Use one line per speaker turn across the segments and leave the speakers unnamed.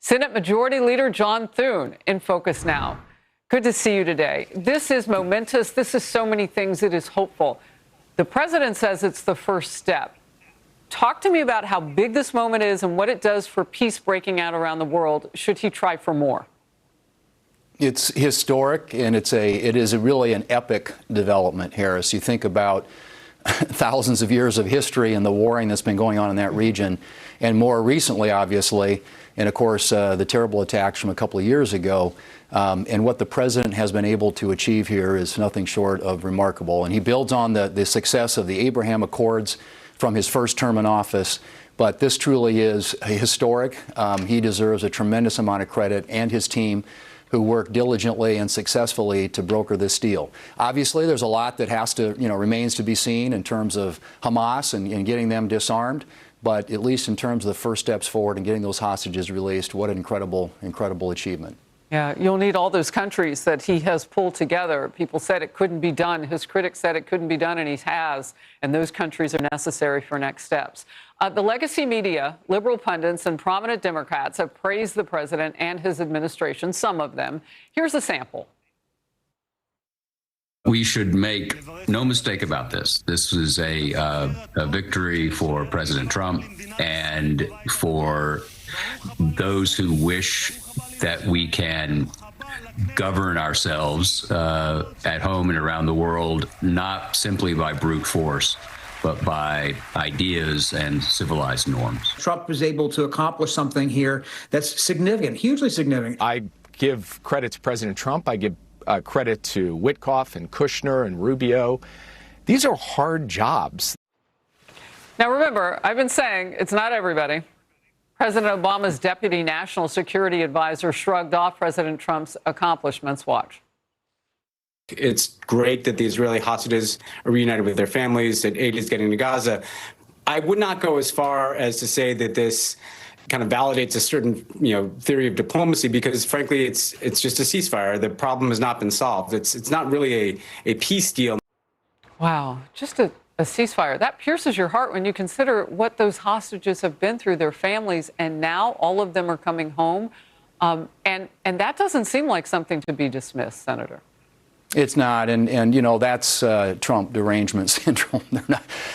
Senate Majority Leader John Thune in focus now. Good to see you today. This is momentous. This is so many things. It is hopeful. The president says it's the first step. Talk to me about how big this moment is and what it does for peace breaking out around the world should he try for more.
It's historic, and it is really an epic development, Harris. You think about thousands of years of history and the warring that's been going on in that region, and more recently, obviously, and of course, the terrible attacks from a couple of years ago. And what the president has been able to achieve here is nothing short of remarkable. And he builds on the success of the Abraham Accords from his first term in office. But this truly is historic. He deserves a tremendous amount of credit, and his team, who worked diligently and successfully to broker this deal. Obviously, there's a lot that has to, remains to be seen in terms of Hamas and getting them disarmed. But at least in terms of the first steps forward and getting those hostages released, what an incredible, incredible achievement.
Yeah, you'll need all those countries that he has pulled together. People said it couldn't be done. His critics said it couldn't be done, and he has. And those countries are necessary for next steps. The legacy media, liberal pundits, and prominent Democrats have praised the president and his administration, some of them. Here's a sample.
We should make no mistake about this. This is a victory for President Trump and for those who wish that we can govern ourselves at home and around the world, not simply by brute force, but by ideas and civilized norms.
Trump was able to accomplish something here that's significant, hugely significant.
I give credit to President Trump. I give credit to Witkoff and Kushner and Rubio. These are hard jobs.
Now, remember, I've been saying it's not everybody. President Obama's deputy national security advisor shrugged off President Trump's accomplishments. Watch.
It's great that the Israeli hostages are reunited with their families, that aid is getting to Gaza. I would not go as far as to say that this kind of validates a certain, theory of diplomacy, because frankly, it's just a ceasefire. The problem has not been solved. It's not really a peace deal.
Wow, just a ceasefire. That pierces your heart when you consider what those hostages have been through, their families, and now all of them are coming home. And that doesn't seem like something to be dismissed, Senator.
It's not, and that's Trump derangement syndrome.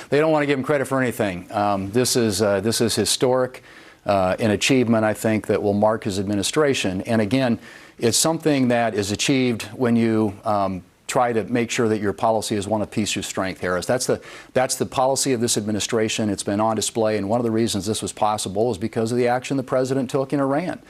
They don't want to give him credit for anything. This is historic, an achievement, I think, that will mark his administration. And again, it's something that is achieved when you try to make sure that your policy is one of peace through strength, Harris. That's the policy of this administration. It's been on display, and one of the reasons this was possible is because of the action the president took in Iran.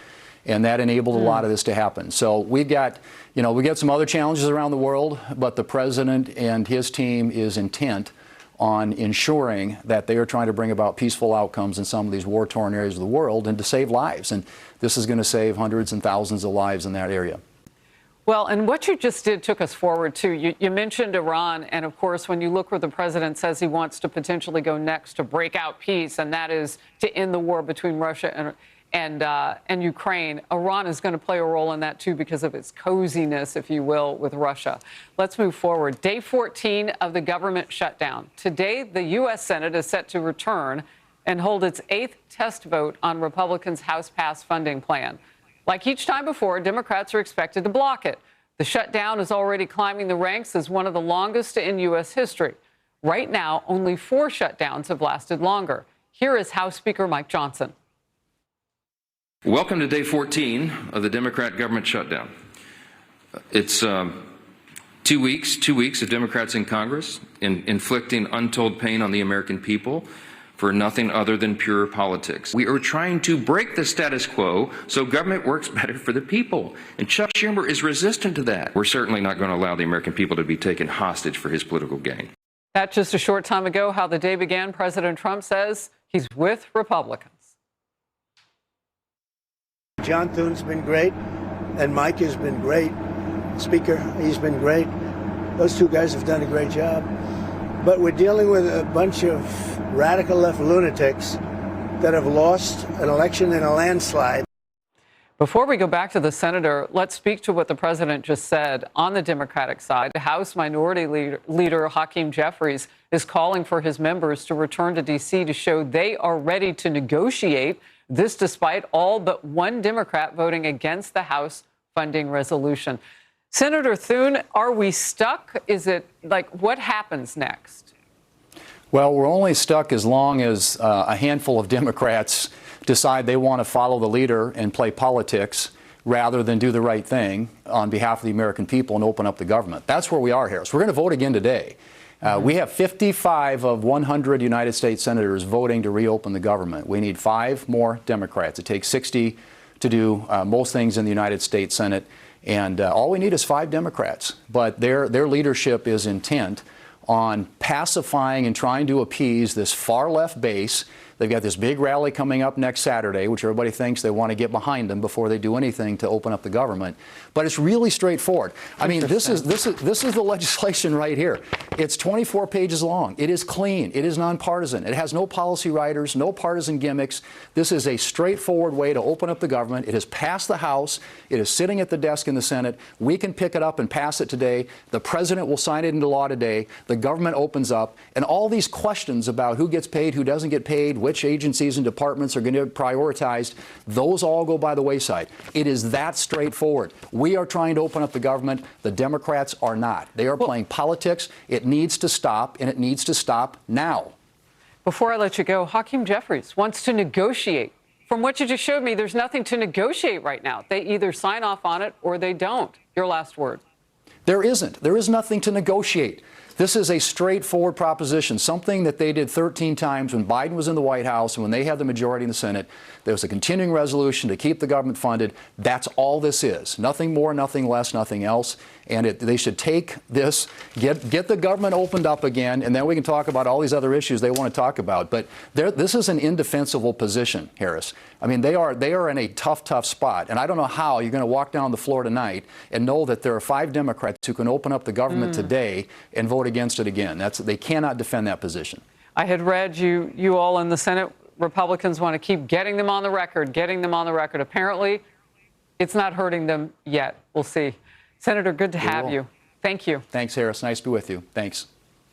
And that enabled a lot of this to happen. So we've got some other challenges around the world, but the president and his team is intent on ensuring that they are trying to bring about peaceful outcomes in some of these war-torn areas of the world and to save lives. And this is going to save hundreds and thousands of lives in that area.
Well, and what you just did took us forward, too. You mentioned Iran. And, of course, when you look where the president says he wants to potentially go next to break out peace, and that is to end the war between Russia and Ukraine, Iran is going to play a role in that, too, because of its coziness, if you will, with Russia. Let's move forward. Day 14 of the government shutdown. Today, the U.S. Senate is set to return and hold its 8th test vote on Republicans' House-passed funding plan. Like each time before, Democrats are expected to block it. The shutdown is already climbing the ranks as one of the longest in U.S. history. Right now, only 4 shutdowns have lasted longer. Here is House Speaker Mike Johnson.
Welcome to day 14 of the Democrat government shutdown. It's 2 weeks of Democrats in Congress inflicting untold pain on the American people for nothing other than pure politics. We are trying to break the status quo so government works better for the people. And Chuck Schumer is resistant to that. We're certainly not going to allow the American people to be taken hostage for his political gain.
That just a short time ago, how the day began, President Trump says he's with Republicans.
John Thune's been great, and Mike has been great. Speaker, he's been great. Those two guys have done a great job. But we're dealing with a bunch of radical left lunatics that have lost an election in a landslide.
Before we go back to the senator, let's speak to what the president just said on the Democratic side. House Minority Leader Hakeem Jeffries is calling for his members to return to D.C. to show they are ready to negotiate This despite all but one Democrat voting against the House funding resolution. Senator Thune, are we stuck? Is it like, what happens next?
Well, we're only stuck as long as a handful of Democrats decide they want to follow the leader and play politics rather than do the right thing on behalf of the American people and open up the government. That's where we are here. So we're going to vote again today. We have 55 of 100 United States senators voting to reopen the government. We need 5 more Democrats. It takes 60 to do most things in the United States Senate. And all we need is 5 Democrats. But their leadership is intent on pacifying and trying to appease this far left base. They've got this big rally coming up next Saturday, which everybody thinks they want to get behind them before they do anything to open up the government. But it's really straightforward. I mean, this is the legislation right here. It's 24 pages long. It is clean. It is nonpartisan. It has no policy writers, no partisan gimmicks. This is a straightforward way to open up the government. It has passed the House. It is sitting at the desk in the Senate. We can pick it up and pass it today. The president will sign it into law today. The government opens up, and all these questions about who gets paid, who doesn't get paid, which agencies and departments are going to be prioritized, those all go by the wayside. It is that straightforward. We are trying to open up the government. The Democrats are not. They are playing politics. It needs to stop, and it needs to stop now.
Before I let you go, Hakeem Jeffries wants to negotiate. From what you just showed me, there's nothing to negotiate right now. They either sign off on it or they don't. Your last word.
There isn't. There is nothing to negotiate. This is a straightforward proposition, something that they did 13 times when Biden was in the White House and when they had the majority in the Senate. There was a continuing resolution to keep the government funded. That's all this is. Nothing more, nothing less, nothing else. And they should take this, get the government opened up again, and then we can talk about all these other issues they want to talk about. But this is an indefensible position, Harris. I mean, they are in a tough, tough spot. And I don't know how you're going to walk down the floor tonight and know that there are 5 Democrats who can open up the government today and vote against it again. They cannot defend that position.
I had read you all in the Senate, Republicans want to keep getting them on the record, Apparently, it's not hurting them yet. We'll see. Senator, good to have you. Thank you.
Thanks, Harris. Nice to be with you. Thanks.